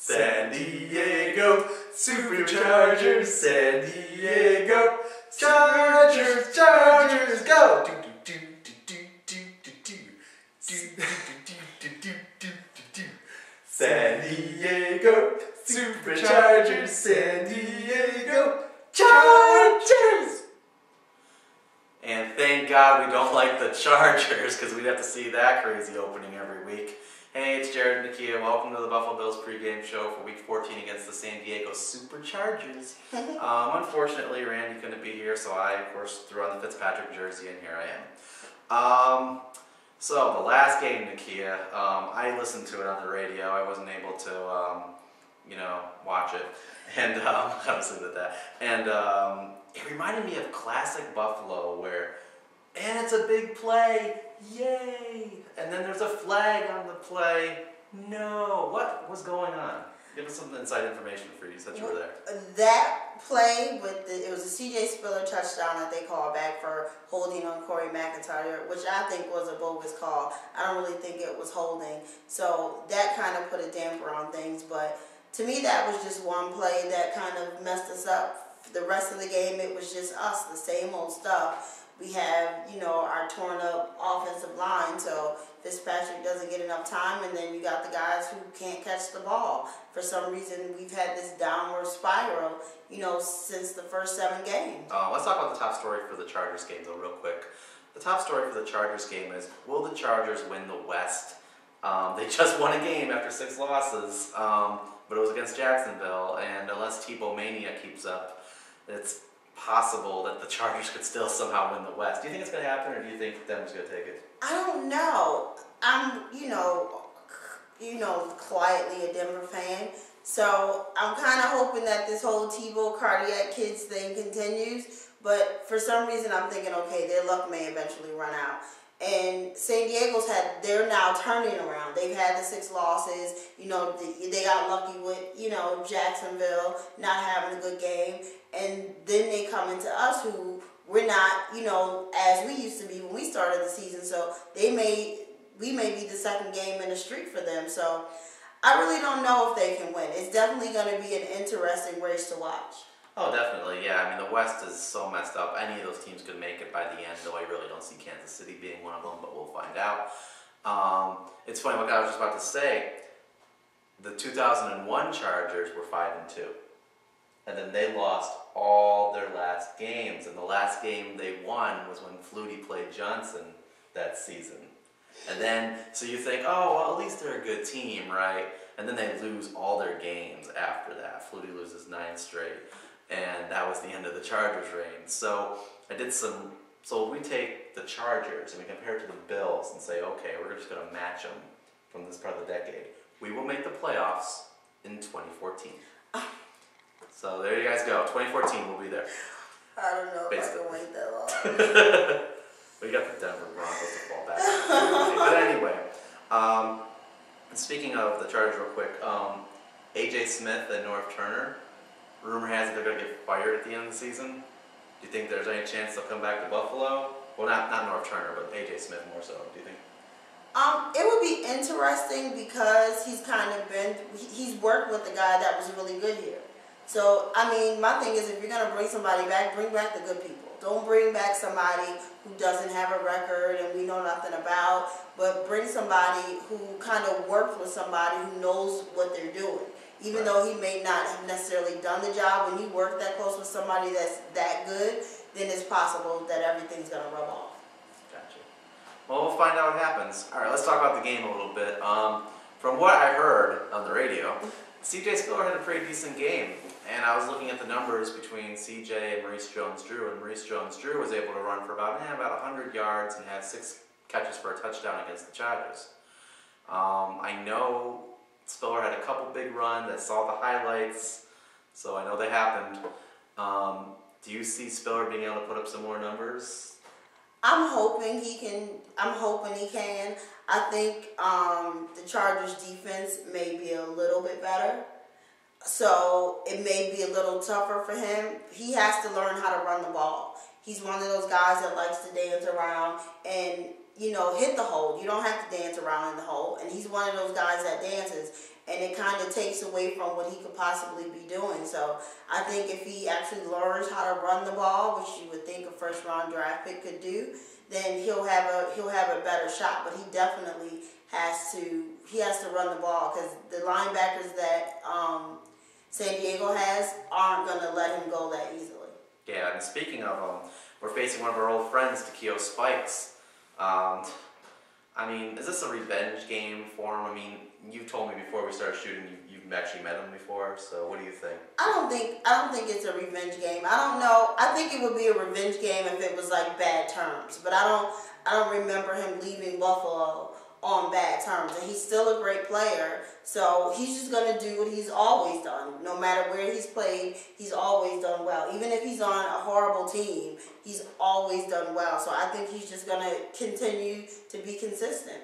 San Diego Superchargers, San Diego Chargers, Chargers, go! San Diego Superchargers, San Diego Chargers! And thank God we don't like the Chargers, because we'd have to see that crazy opening every week. Hey, it's Jared and Nakia. Welcome to the Buffalo Bills pregame show for Week 14 against the San Diego Superchargers. Unfortunately, Randy couldn't be here, so I, of course, threw on the Fitzpatrick jersey, and here I am. So, the last game, Nakia, I listened to it on the radio. I wasn't able to, watch it. And, obviously did that. And, it reminded me of classic Buffalo where, and it's a big play, yay! And then there's a flag on the play, no. What was going on? Give us some inside information for you since you were there. That play, it was a C.J. Spiller touchdown that they called back for holding on Corey McIntyre, which I think was a bogus call. I don't really think it was holding. So that kind of put a damper on things. But to me, that was just one play that kind of messed us up. The rest of the game, it was just us, the same old stuff. We have, our torn up offensive line, so Fitzpatrick doesn't get enough time, and then you got the guys who can't catch the ball. For some reason, we've had this downward spiral, since the first 7 games. Let's talk about the top story for the Chargers game, though, real quick. The top story for the Chargers game is, will the Chargers win the West? They just won a game after 6 losses, but it was against Jacksonville, and unless Tebow Mania keeps up, it's possible that the Chargers could still somehow win the West. Do you think it's going to happen, or do you think Denver's going to take it? I don't know. I'm, quietly a Denver fan. So I'm kind of hoping that this whole Tebow cardiac kids thing continues. But for some reason, I'm thinking, okay, their luck may eventually run out. And San Diego's they're now turning around. They've had the 6 losses. They got lucky with, Jacksonville not having a good game. And then they come into us who we're not, as we used to be when we started the season. So we may be the second game in the streak for them. So I really don't know if they can win. It's definitely going to be an interesting race to watch. Oh, definitely, yeah. I mean, the West is so messed up. Any of those teams could make it by the end, though I really don't see Kansas City being one of them, but we'll find out. It's funny, what I was just about to say, the 2001 Chargers were 5-2. And then they lost all their last games, and the last game they won was when Flutie played Johnson that season. And then, so you think, oh, well, at least they're a good team, right? And then they lose all their games after that. Flutie loses 9 straight. And that was the end of the Chargers' reign. So so we take the Chargers and we compare it to the Bills and say, okay, we're just going to match them from this part of the decade. We will make the playoffs in 2014. So there you guys go. 2014, we'll be there. I don't know if I can wait that long. We got the Denver Broncos to fall back on. But anyway, speaking of the Chargers real quick, A.J. Smith and Norv Turner, rumor has it they're going to get fired at the end of the season. Do you think there's any chance they'll come back to Buffalo? Well, not Norv Turner, but A.J. Smith more so. Do you think? It would be interesting because he's worked with a guy that was really good here. So, I mean, my thing is if you're going to bring somebody back, bring back the good people. Don't bring back somebody who doesn't have a record and we know nothing about, but bring somebody who kind of worked with somebody who knows what they're doing. Even though he may not have necessarily done the job, when you work that close with somebody that's that good, then it's possible that everything's going to rub off. Gotcha. Well, we'll find out what happens. All right, let's talk about the game a little bit. From what I heard on the radio, C.J. Spiller had a pretty decent game. And I was looking at the numbers between C.J. and Maurice Jones-Drew, and Maurice Jones-Drew was able to run for about 100 yards and had 6 catches for a touchdown against the Chargers. I know Spiller had a couple big runs. I saw the highlights, so I know they happened. Do you see Spiller being able to put up some more numbers? I'm hoping he can. I think the Chargers' defense may be a little bit better. So it may be a little tougher for him. He has to learn how to run the ball. He's one of those guys that likes to dance around and, hit the hole. You don't have to dance around in the hole. And he's one of those guys that dances. and it kind of takes away from what he could possibly be doing. So I think if he actually learns how to run the ball, which you would think a first-round draft pick could do, then he'll have a better shot. But he definitely has to run the ball, because the linebackers that San Diego has aren't going to let him go that easily. Yeah, and speaking of we're facing one of our old friends, Takeo Spikes. I mean, is this a revenge game for him? I mean, you told me before we started shooting you've actually met him before, so what do you think? I don't think it's a revenge game. I don't know. I think it would be a revenge game if it was like bad terms, but I don't remember him leaving Buffalo on bad terms, and he's still a great player, so he's just going to do what he's always done. No matter where he's played, he's always done well. Even if he's on a horrible team, he's always done well. So I think he's just going to continue to be consistent,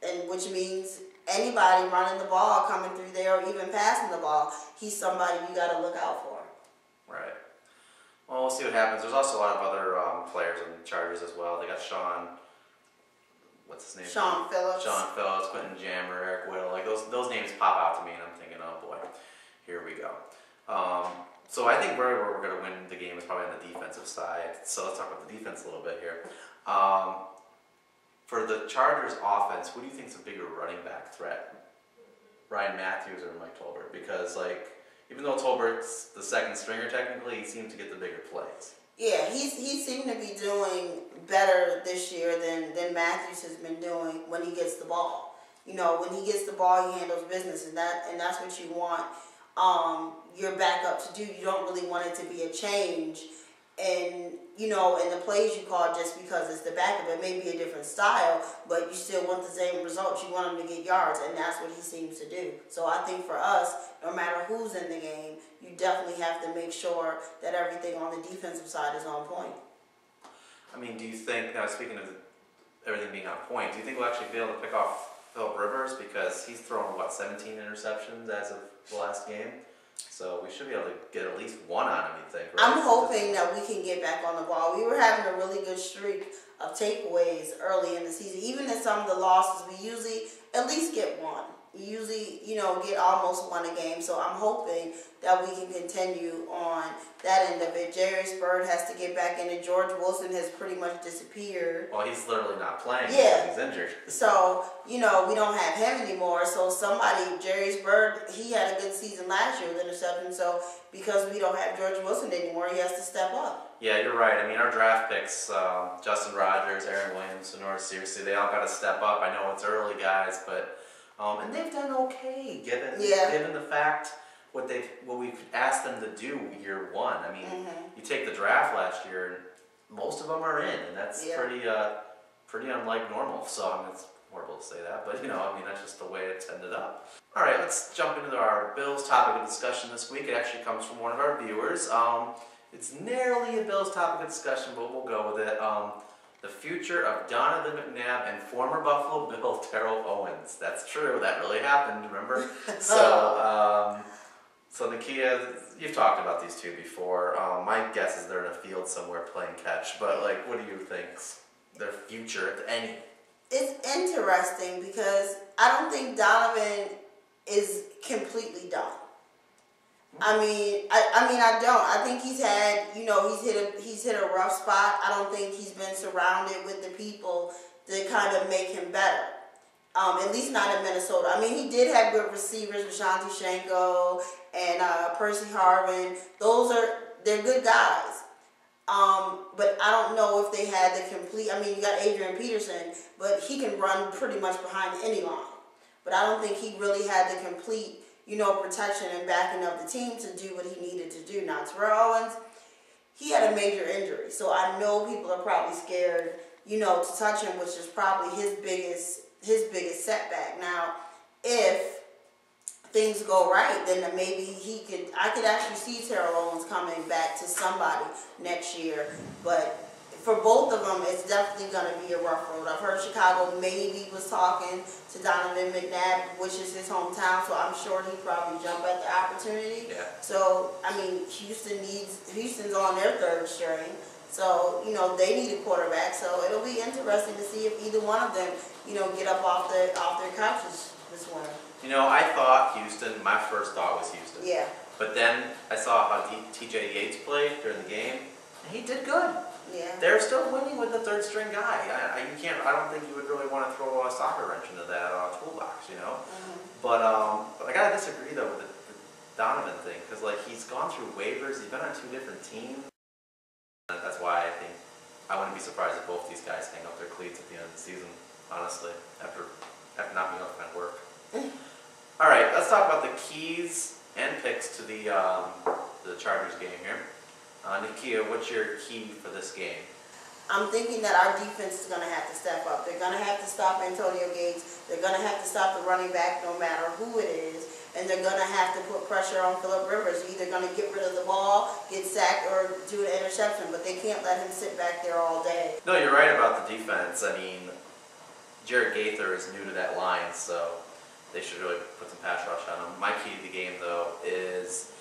and which means anybody running the ball, coming through there, or even passing the ball, he's somebody you got to look out for. Right. Well, we'll see what happens. There's also a lot of other players on the Chargers as well. They got what's his name? Sean Phillips, Quentin Jammer, Eric Whittle. Like those names pop out to me, and I'm thinking, oh boy, here we go. So I think where we're going to win the game is probably on the defensive side. So let's talk about the defense a little bit here. For the Chargers offense, who do you think is a bigger running back threat? Ryan Matthews or Mike Tolbert? Because even though Tolbert's the second stringer technically, he seems to get the bigger plays. Yeah, he seemed to be doing better this year than Matthews has been doing when he gets the ball. You know, when he gets the ball, he handles business, and that's what you want your backup to do. You don't really want it to be a change in the plays you call just because it's the backup. It may be a different style, but you still want the same results. You want him to get yards, and that's what he seems to do. So I think for us, no matter who's in the game, you definitely have to make sure that everything on the defensive side is on point. I mean, do you think, now speaking of everything being on point, do you think we'll actually be able to pick off Phillip Rivers? Because he's thrown, 17 interceptions as of the last game? So we should be able to get at least one on him, you think, right? I'm hoping that we can get back on the ball. We were having a really good streak of takeaways early in the season. Even in some of the losses, we usually at least get one. We usually, get almost one a game. So I'm hoping that we can continue on that end of it. Jarius Byrd has to get back in, and George Wilson has pretty much disappeared. Well, he's literally not playing. Yeah. He's injured. So, we don't have him anymore. So Jarius Byrd, he had a good season last year with interception. So because we don't have George Wilson anymore, he has to step up. Yeah, you're right. I mean, our draft picks, Justin Rogers, Aaron Williams, Sonora Searcy, they all got to step up. I know it's early, guys, but and they've done okay given the fact what we could ask them to do year one. I mean, you take the draft last year, and most of them are in, and that's pretty unlike normal. So I mean, it's horrible to say that, but that's just the way it's ended up. All right, let's jump into our Bills topic of discussion this week. It actually comes from one of our viewers. It's narrowly a Bills topic of discussion, but we'll go with it. The future of Donovan McNabb and former Buffalo Bill Terrell Owens. That's true. That really happened, remember? So Nakia, you've talked about these two before. My guess is they're in a field somewhere playing catch. But, what do you think's their future, if any? It's interesting because I don't think Donovan is completely done. I don't. I think he's had, he's hit a rough spot. I don't think he's been surrounded with the people that kind of make him better. At least not in Minnesota. I mean, he did have good receivers, Ashanti Shenko and Percy Harvin. They're good guys. But I don't know if they had the complete. I mean, you got Adrian Peterson, but he can run pretty much behind any line. But I don't think he really had the complete protection and backing of the team to do what he needed to do. Now, Terrell Owens, he had a major injury, so I know people are probably scared, to touch him, which is probably his biggest setback. Now, if things go right, then maybe I could actually see Terrell Owens coming back to somebody next year, but for both of them, it's definitely going to be a rough road. I've heard Chicago maybe was talking to Donovan McNabb, which is his hometown, so I'm sure he'd probably jump at the opportunity. Yeah. So, Houston's on their third string, so, they need a quarterback, so it'll be interesting to see if either one of them, get up off their couches this winter. You know, I thought Houston, my first thought was Houston. Yeah. But then I saw how TJ Yates played during the game, and he did good. Yeah. They're still winning with the third string guy. I don't think you would really want to throw a soccer wrench into that toolbox, you know? But I gotta disagree though with the Donovan thing, because like he's gone through waivers, he's been on 2 different teams. And that's why I think I wouldn't be surprised if both these guys hang up their cleats at the end of the season, honestly, after not being able to find work. All right, let's talk about the keys and picks to the Chargers game here. Nakia, what's your key for this game? I'm thinking that our defense is going to have to step up. They're going to have to stop Antonio Gates. They're going to have to stop the running back no matter who it is. And they're going to have to put pressure on Phillip Rivers. You're either going to get rid of the ball, get sacked, or do an interception. But they can't let him sit back there all day. No, you're right about the defense. I mean, Jared Gaither is new to that line, so they should really put some pass rush on him. My key to the game, though, is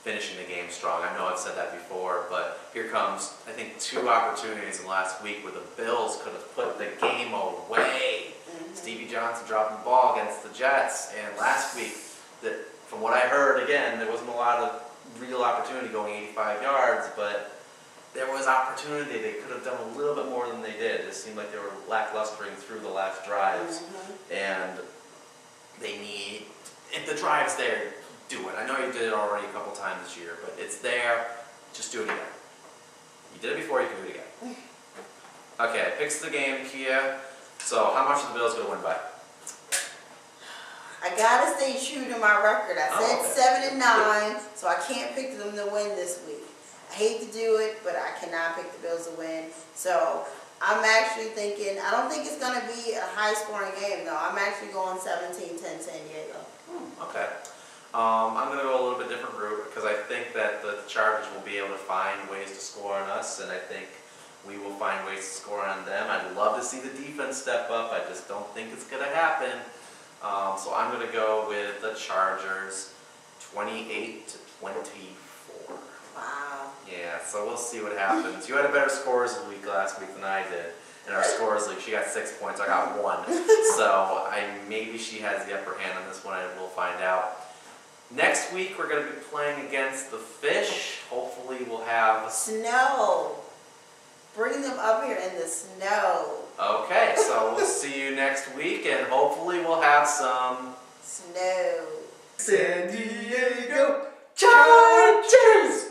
finishing the game strong. I know I've said that before, but here comes, I think, 2 opportunities in the last week where the Bills could have put the game away. Stevie Johnson dropping the ball against the Jets, and last week, from what I heard, again, there wasn't a lot of real opportunity going 85 yards, but there was opportunity. They could have done a little bit more than they did. It seemed like they were lacklustering through the last drives, and they need, if the drive's there, do it. I know you did it already a couple times this year, but it's there. Just do it again. You did it before, you can do it again. Okay, picks the game, Kia. So, how much are the Bills going to win by? I gotta stay true to my record. I said 7-9, so I can't pick them to win this week. I hate to do it, but I cannot pick the Bills to win. So I'm actually thinking, I don't think it's gonna be a high-scoring game though. I'm actually going 17-10 San Diego. Okay. I'm going to go a little bit different route because I think that the Chargers will be able to find ways to score on us, and I think we will find ways to score on them. I'd love to see the defense step up. I just don't think it's going to happen. So I'm going to go with the Chargers 28-24. Wow. Yeah, so we'll see what happens. You had a better scores league last week than I did. In our scores league, she got 6 points, I got 1. So maybe she has the upper hand on this one, and we'll find out. Next week, we're going to be playing against the Fish. Hopefully, we'll have snow. Bring them up here in the snow. Okay, so we'll see you next week, and hopefully, we'll have some snow. San Diego Chargers!